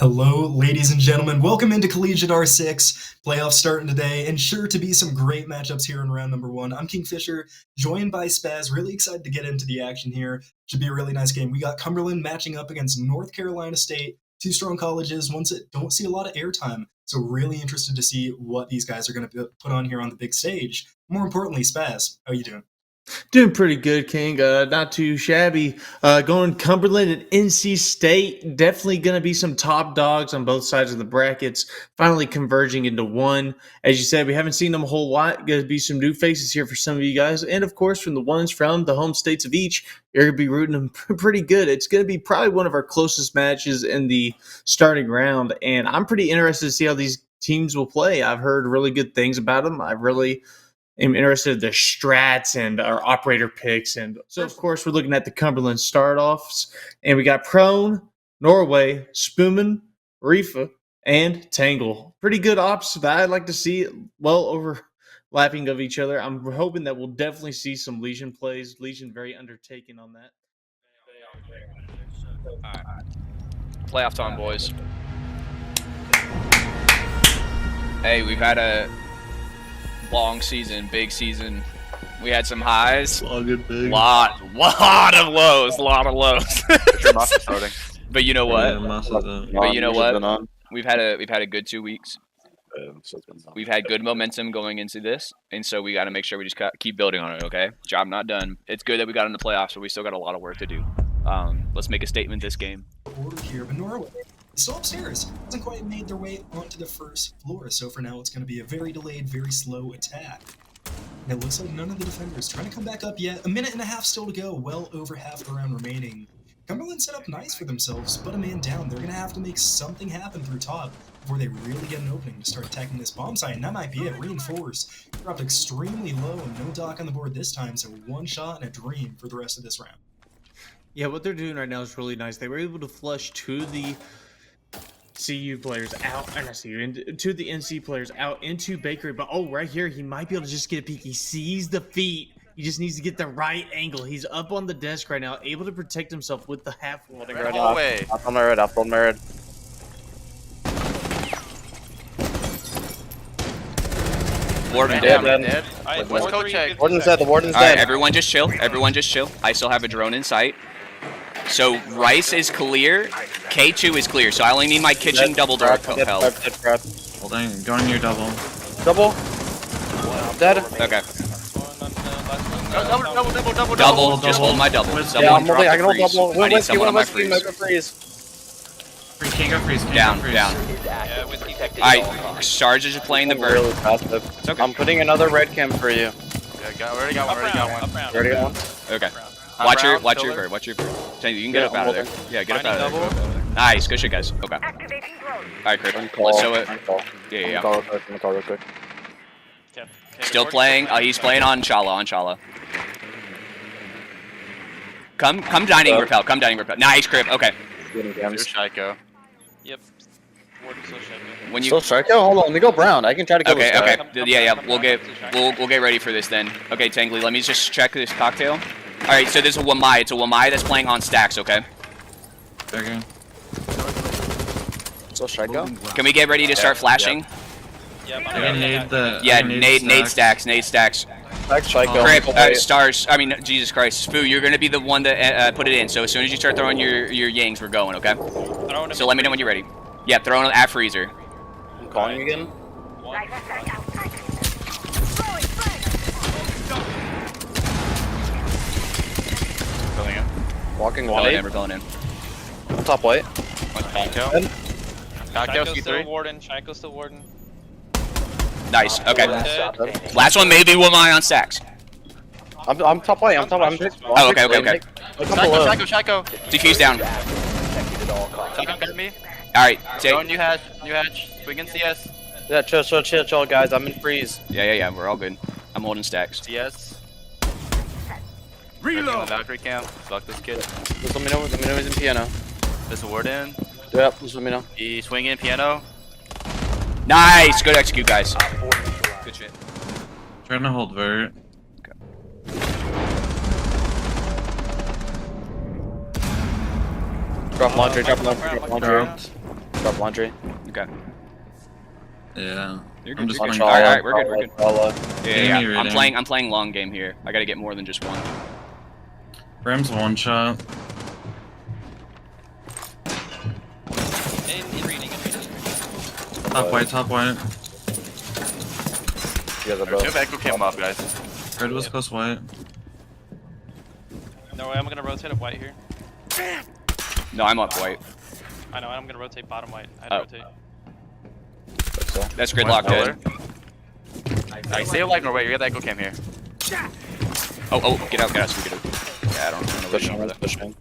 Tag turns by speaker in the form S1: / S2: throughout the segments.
S1: Hello, ladies and gentlemen. Welcome into Collegiate R6. Playoffs starting today, and sure to be some great matchups here in round number one. I'm Kingfisher, joined by Spaz. Really excited to get into the action here. Should be a really nice game. We got Cumberland matching up against North Carolina State. Two strong colleges, ones that don't see a lot of airtime. So really interested to see what these guys are going to put on here on the big stage. More importantly, Spaz, how are you doing?
S2: Doing pretty good, King. Not too shabby. Going Cumberland and NC State. Definitely going to be some top dogs on both sides of the brackets. Finally converging into one. As you said, we haven't seen them a whole lot. Going to be some new faces here for some of you guys. And, of course, from the ones from the home states of each, you're going to be rooting them pretty good. It's going to be probably one of our closest matches in the starting round. And I'm pretty interested to see how these teams will play. I've heard really good things about them. I really am interested in the strats and our operator picks. And so, of course, we're looking at the Cumberland start-offs. And we got Prone, Norway, Spooman, Rifa, and Tangle. Pretty good ops that I'd like to see well overlapping of each other. I'm hoping that we'll definitely see some Legion plays. Legion very undertaken on that.
S3: All right. Playoff time, boys. Hey, we've had a long season, big season. We had some highs,
S2: Long and big.
S3: lot of lows, But you know what? But you know what? We've had a good 2 weeks. We've had good momentum going into this, and so we got to make sure we just keep building on it. Okay, job not done. It's good that we got in the playoffs, but we still got a lot of work to do. Let's make a statement this game.
S1: Order here, but Norway is still upstairs. Hasn't quite made their way onto the first floor, so for now it's going to be a very delayed, very slow attack. And it looks like none of the defenders trying to come back up yet. A minute and a half still to go, well over half the round remaining. Cumberland set up nice for themselves, but a man down. They're going to have to make something happen through top before they really get an opening to start attacking this bomb site, and that might be it. Reinforce. Dropped extremely low, and no dock on the board this time, so one shot and a dream for the rest of this round.
S2: Yeah, what they're doing right now is really nice. They were able to flush to the CU players out, or not CU, to the NC players out into Bakery. But, right here, he might be able to just get a peek. He sees the feet. He just needs to get the right angle. He's up on the desk right now, able to protect himself with the half wall.
S4: Up on my red.
S3: Warden
S4: Dead.
S3: Let's go check.
S4: Warden's dead. The warden's
S3: All right,
S4: dead.
S3: everyone just chill. I still have a drone in sight. So Rice is clear. K2 is clear. So I only need my kitchen double door help.
S5: Hold on, go on your double.
S4: Double. Dead.
S3: Okay. Double. Just hold my double.
S4: Yeah, I'm holding. I can hold
S3: Freeze.
S4: double.
S3: I need someone on my freeze.
S4: Freeze.
S5: Freeze, can't go freeze.
S3: Down. Alright, Sarge is playing the bird.
S4: Really passive.
S3: It's okay.
S4: I'm putting another red cam for you.
S6: Yeah, already got one.
S4: Already got one.
S3: Okay. Watch your bird. Tank, you can get up out of there. Yeah, get up out of there. Nice, good shit, guys. Okay. Alright, Crip. Let's show it. Yeah.
S4: Call real quick.
S3: Still playing. He's playing on Chala. Come dining repel. Nice, Crip. Okay.
S6: Psycho.
S7: Yep. Warden's still shaking.
S3: When you
S4: Still strike? Hold on. Let me go brown. I can try to go.
S3: Okay.
S4: this guy.
S3: Yeah. We'll get ready for this then. Okay, Tangley, let me just check this cocktail. All right, so this is a Wamai. It's a Wamai that's playing on stacks. Okay.
S5: Okay.
S4: Still strike go?
S3: Can we get ready to start flashing?
S7: Yep.
S3: Nade stacks.
S4: Strike go.
S3: Crip, stars. I mean, Jesus Christ, Foo, you're gonna be the one that put it in. So as soon as you start throwing your yangs, we're going. Okay. So let me know when you're ready. Yeah, throw it at freezer.
S4: I'm calling again.
S6: Filling in.
S4: Walking
S3: Repelling in,
S4: wide.
S3: repelling in.
S4: Top white.
S6: Cocktail
S7: Shaco's
S6: C3.
S7: still warden. Shaco's still warden.
S3: Nice. Okay.
S7: Dead.
S3: Last one, maybe Wamai on stacks.
S4: I'm top white. I'm
S3: Oh, okay.
S6: Psycho.
S3: Defuse down.
S6: Psycho got me.
S3: All right.
S6: Go new hatch. Swing in CS.
S4: Yeah, chill, guys. I'm in freeze.
S3: Yeah. We're all good. I'm holding stacks.
S6: CS. Reload. Valkyrie cam. Fuck this kid.
S4: Just let me know he's in piano.
S6: This warden.
S4: Yep, just let me know.
S6: He swinging piano.
S3: Nice. Good execute, guys. Good shit.
S5: Trying to hold vert.
S4: Drop launcher.
S5: Dropped.
S4: Drop laundry.
S3: Okay.
S5: Yeah.
S3: You're
S5: I'm
S3: good.
S5: just
S3: You're good.
S5: playing.
S3: All right, we're good. We're good.
S4: Chala.
S3: Yeah.
S5: Give me
S3: I'm
S5: reading.
S3: I'm playing long game here. I gotta get more than just one.
S5: Brim's one shot.
S7: In reading.
S5: Top white, top white.
S4: You guys are
S6: Two
S4: both.
S6: have echo cam up, guys.
S5: Red was close white.
S7: No way, I'm gonna rotate up white here.
S3: No, I'm up white.
S7: I know, I'm gonna rotate bottom white. I had
S3: Oh.
S7: to rotate.
S3: That's gridlock
S6: Color.
S3: dead.
S6: Alright, stay alive, Norway. You got the echo cam here.
S3: Oh, get out, so we get out. Yeah, I don't know what
S4: Pushing,
S3: over there.
S4: pushing.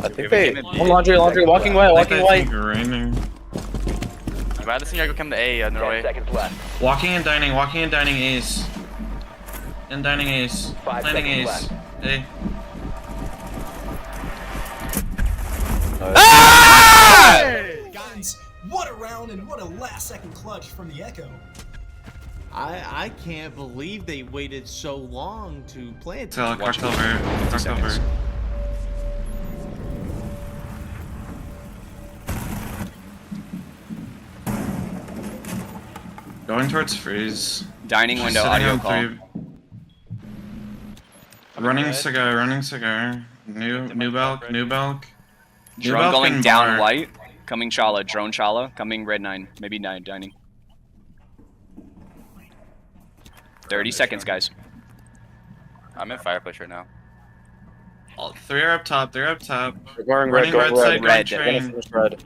S4: I think they. Oh, laundry, walking white, walking
S5: I
S4: white.
S5: think raining.
S6: You might have seen your echo cam to A, Norway.
S5: Walking and dining ace. And dining ace. Planning ace. Hey.
S1: Guys, what a round and what a last-second clutch from the Echo.
S2: I can't believe they waited so long to plant.
S5: So,
S3: Watch
S5: cocktail
S3: me.
S5: vert.
S3: 50
S5: Cocktail
S3: seconds.
S5: vert. Going towards freeze.
S3: Dining window,
S5: Sitting
S3: audio
S5: on
S3: call.
S5: Running
S7: red.
S5: cigar, running cigar. New balk, new balk. New
S3: Drone
S5: balk
S3: going
S5: and
S3: down
S5: bar.
S3: white. Coming Chala. Drone Chala. Coming red 9. Maybe 9 dining. 30 seconds, guys.
S6: I'm in fireplace right now.
S5: All, three are up top,
S4: They're going
S5: Running
S4: red,
S5: red
S4: going
S5: side,
S4: red.
S3: Red.
S5: going
S4: We're gonna
S5: train.
S4: finish red.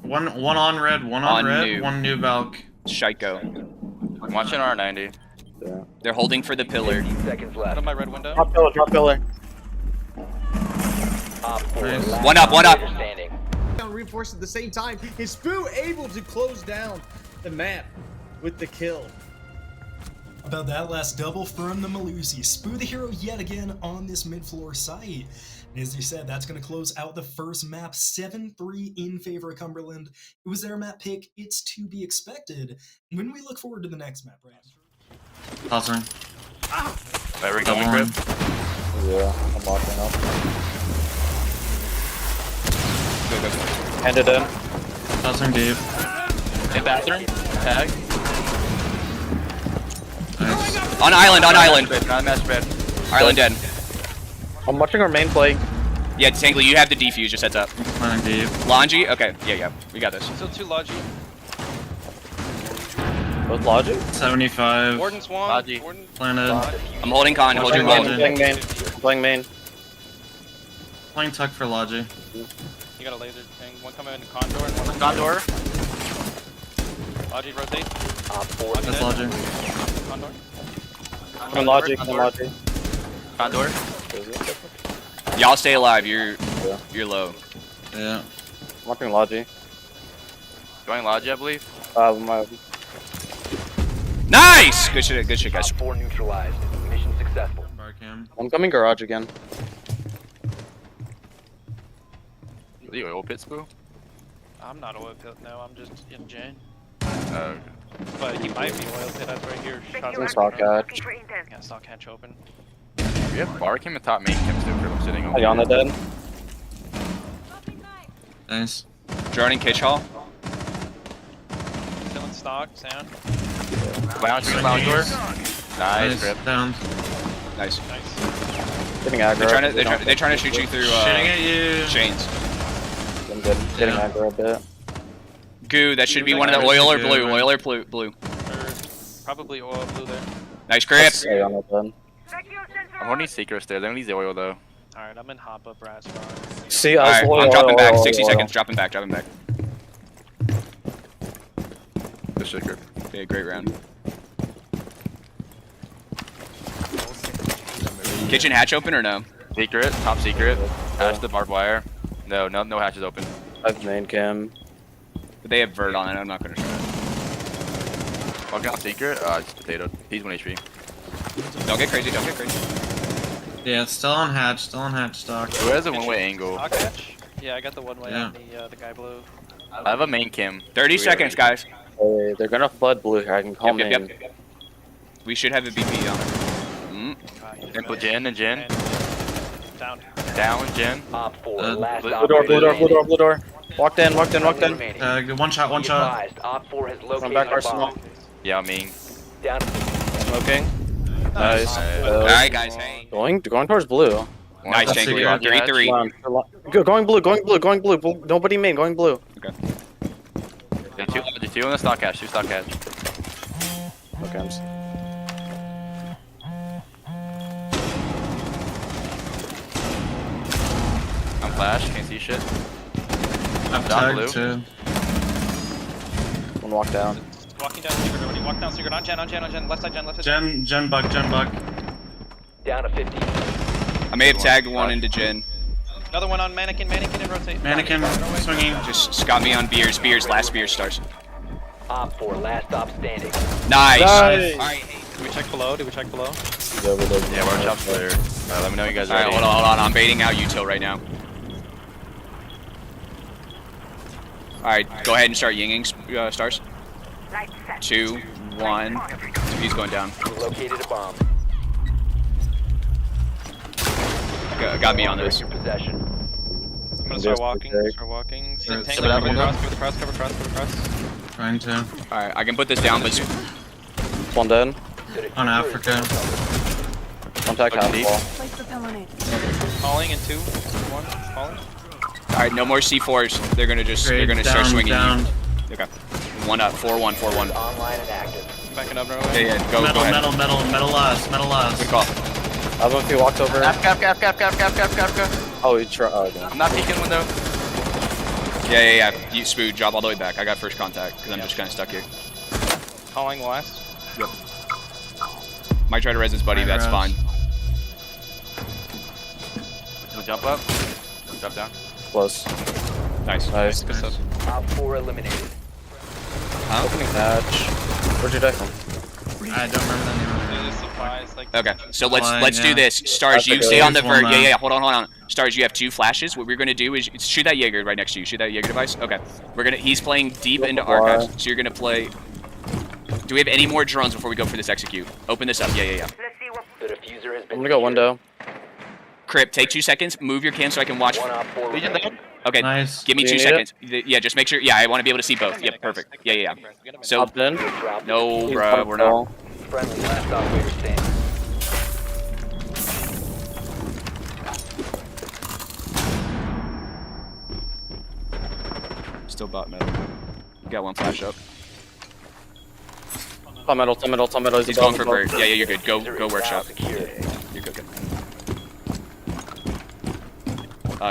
S5: One on red, one on
S3: On
S5: red,
S3: new.
S5: one new balk.
S3: Shiko.
S6: I'm watching R90.
S4: Yeah.
S3: They're holding for the pillar.
S7: Out of my red window.
S4: Drop pillar, drop pillar.
S5: Nice.
S3: One up, one up.
S2: Reinforced at the same time. Is Spoo able to close down the map with the kill?
S1: About that last double from the Malusi. Spoo the hero yet again on this mid-floor site. And as you said, that's going to close out the first map, 7-3 in favor of Cumberland. It was their map pick. It's to be expected. When we look forward to the next map, right?
S5: Tossing.
S6: Wait, we're
S5: Double
S6: going
S5: one.
S6: crib.
S4: Yeah, I'm locking up.
S3: Go, go, go.
S4: Hand it in.
S5: Tossing deep.
S6: In bathroom. Tag.
S5: Nice.
S3: On island, on island.
S6: Not master bed.
S3: Island dead.
S4: I'm watching our main play.
S3: Yeah, Tangley, you have the defuse, just heads up.
S5: Planning deep.
S3: Longy? Okay, yeah, we got this.
S7: Still 2 logi.
S4: With logic?
S5: 75.
S7: Warden's one.
S6: Logi.
S7: Warden.
S5: Planted.
S3: I'm holding con, hold your
S5: Watch
S3: con.
S5: my
S4: Playing main. Playing main.
S5: Playing tuck for Logi.
S7: You got a laser thing. One coming in condor and one
S6: Condor.
S7: logi rotate.
S5: That's Logi.
S7: Condor.
S4: I'm logic, I'm logic.
S6: Condor.
S3: Y'all stay alive, you're
S4: Yeah.
S3: low.
S5: Yeah.
S4: I'm watching logic.
S6: Going Logi, I believe.
S4: My
S3: Nice! Good shit, guys.
S5: Bar cam.
S4: I'm coming garage again.
S6: The oil pit spool.
S7: I'm not oil pit, no, I'm just in Jane.
S6: Oh.
S7: But he might be oil pit, that's right here. Shots on
S4: Stock hatch.
S7: Yeah, stock hatch open.
S6: We have bar cam and top main cam still. I'm sitting on.
S4: Ayana dead.
S5: Nice.
S3: Droning Kitch Hall.
S7: Still in stock, sound.
S6: Lounge door. Nice.
S5: Nice.
S6: Grip.
S5: Down.
S3: Nice.
S7: Nice.
S4: Getting aggro.
S3: They're trying to shoot you through
S5: Shooting at you.
S3: chains.
S4: I'm good. Getting
S5: Yeah.
S4: aggro a bit.
S3: Goo, that should be one of the oil or blue. Oil or blue.
S7: Or probably oil blue there.
S3: Nice grip.
S4: Ayana dead.
S6: I'm holding secrets there. They don't need the oil though.
S7: Alright, I'm in hop up brass bar.
S4: See,
S3: Alright,
S4: oil,
S3: I'm dropping
S4: oil,
S3: back.
S4: oil,
S3: 60
S4: oil.
S3: seconds. Dropping back.
S6: Good shit, grip.
S3: Okay, great round. Kitchen hatch open or no?
S6: Secret. Top secret. Hatch the barbed wire. No hatch is open.
S4: I have main cam.
S3: But they have vert on it. I'm not gonna show it.
S6: Walking out secret. It's potato. He's 1 HP.
S3: Don't get crazy.
S5: Yeah, it's still on hatch stock.
S6: Who has a one-way angle?
S7: Stock hatch? Yeah, I got the one way
S5: Yeah.
S7: on the guy blue.
S6: I have a main cam.
S3: 30 seconds, guys.
S4: Hey, they're gonna flood blue here. I can call main.
S3: Yep. We should have a BP on it.
S6: And put Jin and Jin.
S7: Down.
S6: Down, Jen.
S4: Blue door. Walked in.
S5: One shot.
S4: From back arsenal.
S6: Yeah, me.
S4: Smoking. Nice.
S3: Alright, guys, hey.
S4: Going towards blue.
S3: Nice,
S5: That's
S3: Janko.
S5: a
S3: You're
S5: good
S3: on
S5: catch.
S3: 3-3.
S4: Going blue. Nobody main. Going blue.
S6: The two on the stock catch. 2 stock catch.
S4: Okay.
S6: I'm flash. Can't see shit.
S5: I've
S6: Down
S5: tagged
S6: blue.
S5: too.
S4: One walk down.
S7: Walking down secret already. Walk down secret. On Jen. Left side, Jen.
S5: Gen bug.
S8: Down to 50.
S3: I may have tagged one into Jin.
S7: Another one on mannequin and rotate.
S5: Mannequin swinging.
S3: Just got me on Beers. Last Beers stars.
S8: Op 4, last stop standing.
S3: Nice.
S4: Nice.
S3: Alright,
S7: Did we check below?
S6: Yeah, we're chops clear. Alright, let me know you guys are
S3: Alright,
S6: ready.
S3: hold on. I'm baiting out util right now. Alright, go ahead and start yinging stars. 2, 1. He's going down.
S8: Located a bomb.
S3: Got me on this.
S8: Your possession.
S7: I'm gonna start walking.
S4: Okay.
S7: Tank,
S5: Set
S7: cover
S5: up
S7: the
S5: window.
S7: cross, cover the cross.
S5: Trying to.
S3: Alright, I can put this down, but
S4: One dead.
S5: On Africa.
S4: One tag half
S6: deep.
S4: wall.
S7: Calling in 2, 1, calling.
S3: alright, no more C4s. They're gonna start swinging
S5: down.
S3: you. Okay. 1 up, 4-1.
S8: Online and active.
S7: Backing up, no.
S3: Yeah, go ahead.
S5: Metal last.
S3: Good call.
S4: I don't know if he walked over.
S6: Cap.
S4: Oh, he tried. Oh, okay.
S6: I'm not peeking window.
S3: Yeah. You Spood, drop all the way back. I got first contact, because I'm just kind of stuck here.
S7: Calling last.
S3: Might try to res his buddy,
S5: Fine,
S3: that's
S5: res.
S3: fine.
S6: He'll jump up. Jump down.
S4: Close.
S3: Nice.
S4: Nice.
S7: Good stuff.
S8: Op 4 eliminated.
S4: Opening hatch. Where'd you die from?
S5: I don't remember the name of it.
S7: There's supplies like.
S3: Okay, so let's
S5: Fine,
S3: do
S5: yeah.
S3: this. Stars,
S4: That's
S3: you
S4: okay.
S3: stay on the
S5: There's one
S3: vert.
S5: now.
S3: Yeah. Hold on. Stars, you have 2 flashes. What we're gonna do is shoot that Jaeger right next to you. Shoot that Jaeger device. Okay. He's playing deep into archives. So you're gonna play. Do we have any more drones before we go for this execute? Open this up. Yeah.
S8: The diffuser has been
S4: I'm gonna go window.
S3: Crip, take 2 seconds. Move your cam so I can watch.
S8: One Op 4
S6: Legion
S8: remaining.
S3: Okay.
S5: Nice.
S3: Give me
S4: Do
S3: 2
S4: you need
S3: seconds. Yeah, just make sure. Yeah, I want to be able to see both. Yep, perfect. Yeah. So
S4: Hopped in.
S3: no, bro, we're not.
S8: Friendly last operator standing.
S3: Still bot metal. Got 1 flash up.
S4: Top metal.
S3: He's going for vert. Yeah, you're good. Go workshop.
S8: Secured.
S3: You're good.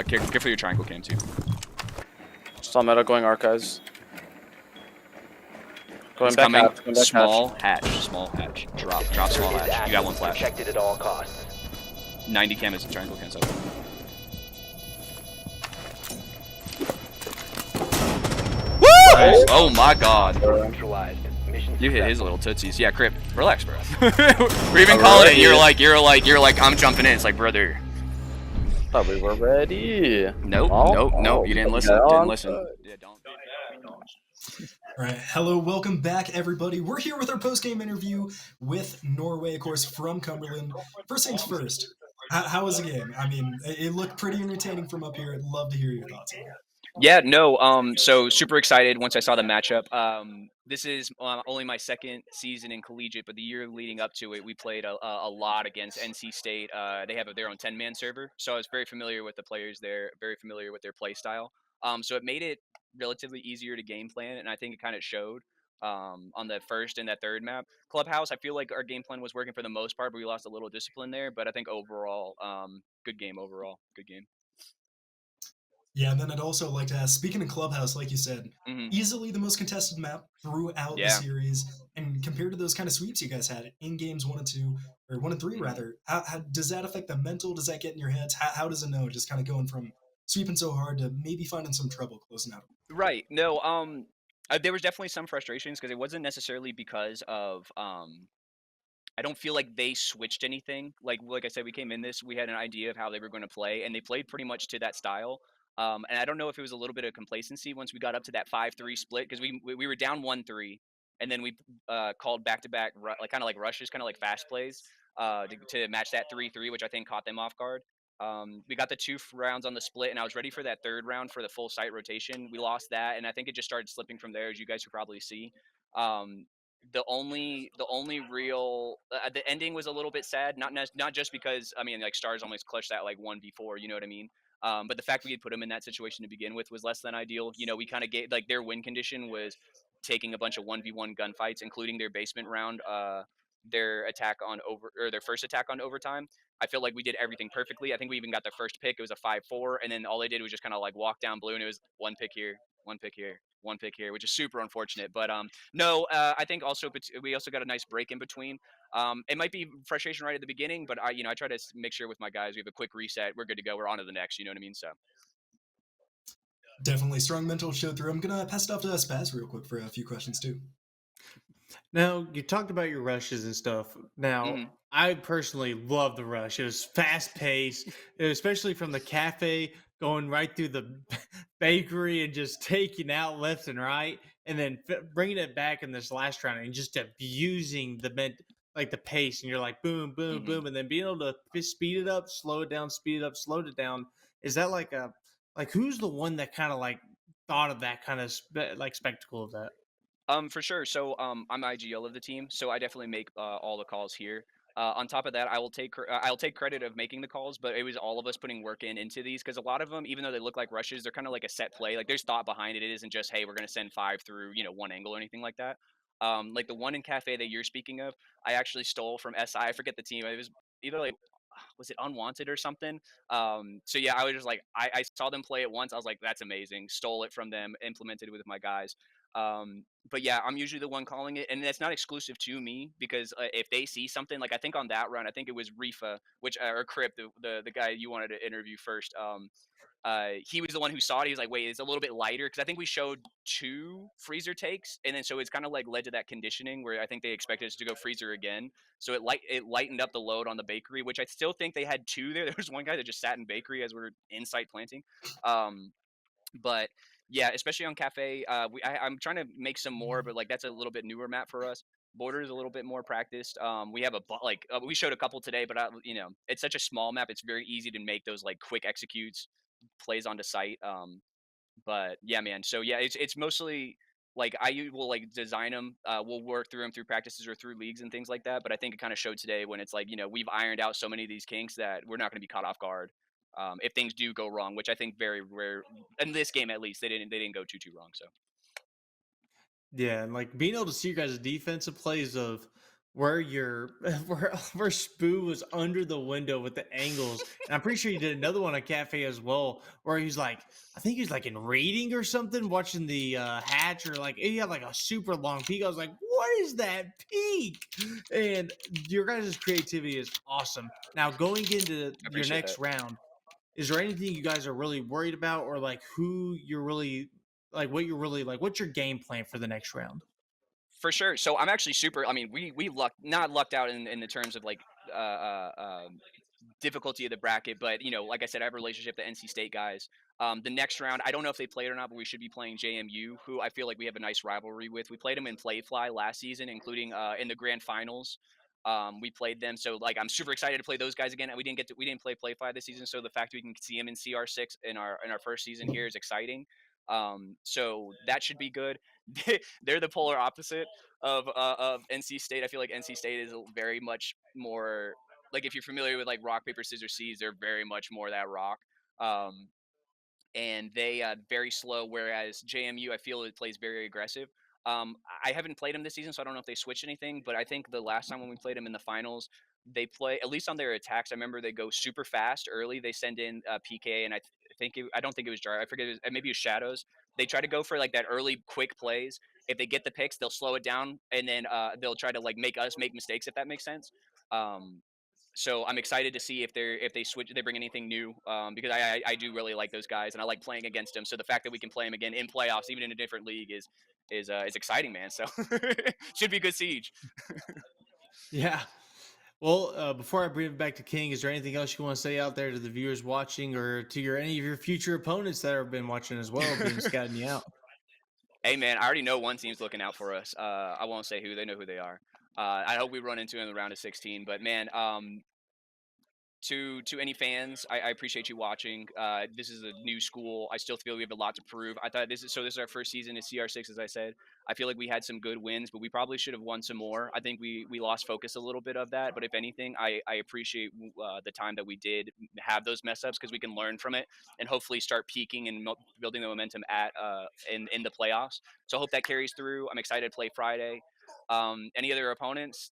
S3: Care for your triangle cam too.
S4: Top metal going archives. Going
S3: He's
S4: back
S3: coming.
S4: half. Going back
S3: Small
S4: half.
S3: hatch. Drop small hatch. You got 1 flash.
S8: Protected at all costs.
S3: 90 cam is a triangle cam. So.
S5: Nice.
S3: Oh my god.
S8: Neutralized. Mission
S3: You hit his
S8: successful.
S3: little tootsies. Yeah, Crip. Relax, bro. We're even calling it. You're like, I'm jumping in. It's like, brother.
S4: Thought we were ready.
S3: Nope.
S4: Oh,
S3: You didn't listen. Yeah, don't.
S1: All right, hello, welcome back, everybody. We're here with our post-game interview with Norway, of course, from Cumberland. First things first, how was the game? I mean, it looked pretty entertaining from up here. I'd love to hear your thoughts on it.
S3: Yeah, no. So super excited once I saw the matchup. This is only my 2nd season in collegiate, but the year leading up to it, we played a lot against NC State. They have their own 10-man server, so I was very familiar with the players there, very familiar with their play style. So it made it relatively easier to game plan, and I think it kind of showed on the first and that third map. Clubhouse, I feel like our game plan was working for the most part, but we lost a little discipline there. But I think overall, good game overall. Good game.
S1: Yeah, and then I'd also like to ask, speaking of Clubhouse, like you said,
S3: Mhm.
S1: easily the most contested map throughout the
S3: Yeah.
S1: series, and compared to those kind of sweeps you guys had in games 1 and 2, or 1 and 3 rather, how does that affect the mental? Does that get in your heads? How does it know? Just kind of going from sweeping so hard to maybe finding some trouble closing out.
S3: Right. No. There was definitely some frustrations because it wasn't necessarily because of I don't feel like they switched anything. Like I said, we came in this, we had an idea of how they were going to play, and they played pretty much to that style. And I don't know if it was a little bit of complacency once we got up to that 5-3 split, because we were down 1-3, and then we called back-to-back like kind of like rushes, kind of like fast plays to match that 3-3, which I think caught them off guard. We got the 2 rounds on the split, and I was ready for that 3rd round for the full site rotation. We lost that, and I think it just started slipping from there, as you guys could probably see. The only real the ending was a little bit sad, not just because I mean like Stars almost clutched that like 1v4, you know what I mean? But the fact we had put them in that situation to begin with was less than ideal. You know, we kind of gave like their win condition was taking a bunch of 1v1 gunfights, including their basement round, their attack on over or their first attack on overtime. I feel like we did everything perfectly. I think we even got the first pick. It was a 5-4, and then all they did was just kind of like walk down blue, and it was one pick here, one pick here, one pick here, which is super unfortunate. But no, I think also we also got a nice break in between. It might be frustration right at the beginning, but I try to make sure with my guys we have a quick reset. We're good to go. We're on to the next. You know what I mean? So.
S1: Definitely strong mental show through. I'm gonna pass it off to Spaz real quick for a few questions too.
S2: Now, you talked about your rushes and stuff. Now, I personally love the rush. It was fast paced, especially from the cafe going right through the bakery and just taking out left and right, and then bringing it back in this last round and just abusing the pace. And you're like boom, boom, boom, and then being able to speed it up, slow it down, speed it up, slow it down. Is that like who's the one that kind of like thought of that kind of spectacle of that?
S3: For sure. So I'm IGL of the team, so I definitely make all the calls here. On top of that, I'll take credit of making the calls, but it was all of us putting work into these because a lot of them, even though they look like rushes, they're kind of like a set play. Like there's thought behind it. It isn't just hey, we're gonna send 5 through one angle or anything like that. Like the one in Cafe that you're speaking of, I actually stole from SI. I forget the team. It was either like was it Unwanted or something? So yeah, I was just like I saw them play it once. I was like that's amazing. Stole it from them, implemented it with my guys. But yeah, I'm usually the one calling it, and that's not exclusive to me because if they see something like I think on that run, I think it was Rifa, which or Crip, the guy you wanted to interview first. He was the one who saw it. He was like, "Wait, it's a little bit lighter," because I think we showed 2 freezer takes, and then so it's kind of like led to that conditioning where I think they expected us to go freezer again. So it lightened up the load on the bakery, which I still think they had 2 there. There was one guy that just sat in bakery as we are inside planting. But yeah, especially on Cafe, I'm trying to make some more, but like that's a little bit newer map for us. Border is a little bit more practiced. We have we showed a couple today, but it's such a small map. It's very easy to make those like quick executes, plays onto site. But yeah, man. So yeah, it's mostly like I will like design them. We'll work through them through practices or through leagues and things like that. But I think it kind of showed today when it's like we've ironed out so many of these kinks that we're not going to be caught off guard if things do go wrong, which I think very rare in this game at least. They didn't go too wrong. So
S2: yeah, and like being able to see your guys' defensive plays of where where Spoo was under the window with the angles. And I'm pretty sure you did another one at Cafe as well, where he's like, I think he's like in reading or something, watching the hatch, or like he had like a super long peek. I was like, what is that peak? And your guys' creativity is awesome. Now going into your next round, is there anything you guys are really worried about, or like who you're really like, what you're really like, what's your game plan for the next round?
S3: for sure. So I'm actually super. I mean, we not lucked out in the terms of like difficulty of the bracket, but like I said, I have a relationship with the NC State guys. The next round, I don't know if they played or not, but we should be playing JMU, who I feel like we have a nice rivalry with. We played them in Playfly last season, including in the grand finals. We played them, so like I'm super excited to play those guys again. We didn't play Playfly this season, so the fact we can see them in CR6 in our first season here is exciting. So that should be good. They're the polar opposite of NC State. I feel like NC State is very much more like if you're familiar with like rock paper scissors seas, they're very much more that rock. And they very slow. Whereas JMU, I feel it plays very aggressive. I haven't played them this season, so I don't know if they switched anything. But I think the last time when we played them in the finals, they play at least on their attacks. I remember they go super fast early. They send in PK, and I don't think it was Jar. I forget. Maybe it was Shadows. They try to go for like that early quick plays. If they get the picks, they'll slow it down, and then they'll try to like make us make mistakes if that makes sense. So I'm excited to see if they bring anything new because I do really like those guys and I like playing against them. So the fact that we can play them again in playoffs, even in a different league, is exciting, man. So should be good siege.
S2: Yeah. Well, before I bring it back to King, is there anything else you want to say out there to the viewers watching, or to any of your future opponents that have been watching as well, being scouting you out?
S3: Hey, man, I already know one team's looking out for us. I won't say who; they know who they are. I hope we run into in the round of 16. But man, to any fans, I appreciate you watching. This is a new school. I still feel we have a lot to prove. I thought this is our first season at CR6, as I said. I feel like we had some good wins, but we probably should have won some more. I think we lost focus a little bit of that. But if anything, I appreciate the time that we did have those mess ups, because we can learn from it and hopefully start peaking and building the momentum at in the playoffs. So I hope that carries through. I'm excited to play Friday. Any other opponents?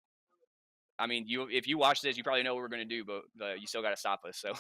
S3: I mean, if you watch this, you probably know what we're going to do, but you still got to stop us. So